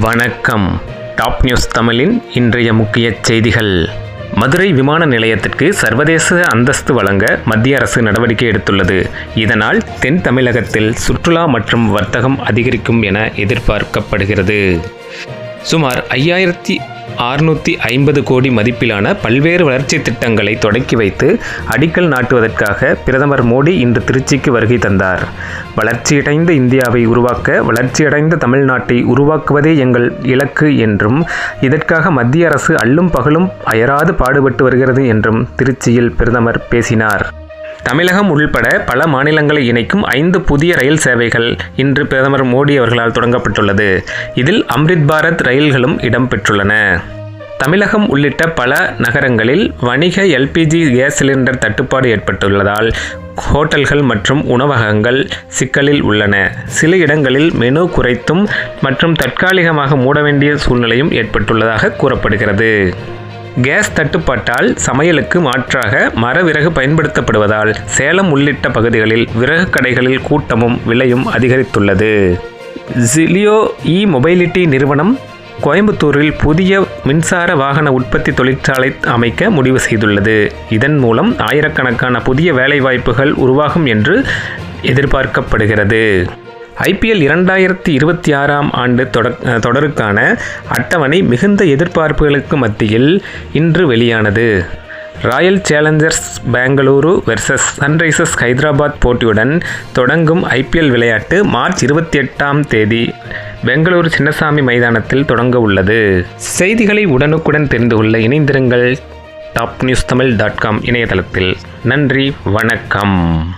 வணக்கம். Top news தமிழின் இன்றைய முக்கிய செய்திகள். மதுரை விமான நிலையத்திற்கு சர்வதேச அந்தஸ்து வழங்க மத்திய அரசு நடவடிக்கை எடுத்துள்ளது. இதனால் தென் தமிழகத்தில் சுற்றுலா மற்றும் வர்த்தகம் அதிகரிக்கும் என எதிர்பார்க்கப்படுகிறது. சுமார் 5650 கோடி மதிப்பிலான பல்வேறு வளர்ச்சி திட்டங்களை தொடக்கி வைத்து அடிக்கல் நாட்டுவதற்காக பிரதமர் மோடி இன்று திருச்சிக்கு வருகை தந்தார். வளர்ச்சியடைந்த இந்தியாவை உருவாக்க வளர்ச்சியடைந்த தமிழ்நாட்டை உருவாக்குவதே எங்கள் இலக்கு என்றும், இதற்காக மத்திய அரசு அல்லும் பகலும் அயராது பாடுபட்டு வருகிறது என்றும் திருச்சியில் பிரதமர் பேசினார். தமிழகம் உள்பட பல மாநிலங்களை இணைக்கும் 5 புதிய ரயில் சேவைகள் இன்று பிரதமர் மோடி அவர்களால் தொடங்கப்பட்டுள்ளது. இதில் அம்ரித் பாரத் ரயில்களும் இடம்பெற்றுள்ளன. தமிழகம் உள்ளிட்ட பல நகரங்களில் வணிக எல்பிஜி கேஸ் சிலிண்டர் தட்டுப்பாடு ஏற்பட்டுள்ளதால் ஹோட்டல்கள் மற்றும் உணவகங்கள் சிக்கலில் உள்ளன. சில இடங்களில் மெனு குறைத்தும் மற்றும் தற்காலிகமாக மூட வேண்டிய சூழ்நிலையும் ஏற்பட்டுள்ளதாக கூறப்படுகிறது. கேஸ் தட்டுப்பாட்டால் சமையலுக்கு மாற்றாக மர விறகு பயன்படுத்தப்படுவதால் சேலம் உள்ளிட்ட பகுதிகளில் விறகு கடைகளில் கூட்டமும் விலையும் அதிகரித்துள்ளது. ஜிலியோ மொபைலிட்டி நிறுவனம் கோயம்புத்தூரில் புதிய மின்சார வாகன உற்பத்தி தொழிற்சாலை அமைக்க முடிவு செய்துள்ளது. இதன் மூலம் ஆயிரக்கணக்கான புதிய வேலைவாய்ப்புகள் உருவாகும் என்று எதிர்பார்க்கப்படுகிறது. IPL 2026 ஆண்டு தொடருக்கான அட்டவணை மிகுந்த எதிர்பார்ப்புகளுக்கு மத்தியில் இன்று வெளியானது. Royal Challengers Bengaluru versus Sunrisers Hyderabad போட்டியுடன் தொடங்கும் IPL விளையாட்டு மார்ச் 28ஆம் தேதி பெங்களூரு சின்னசாமி மைதானத்தில் தொடங்க உள்ளது. செய்திகளை உடனுக்குடன் தெரிந்து கொள்ள இணைந்திருங்கள். topnewstamil.com இணையதளத்தில். நன்றி, வணக்கம்.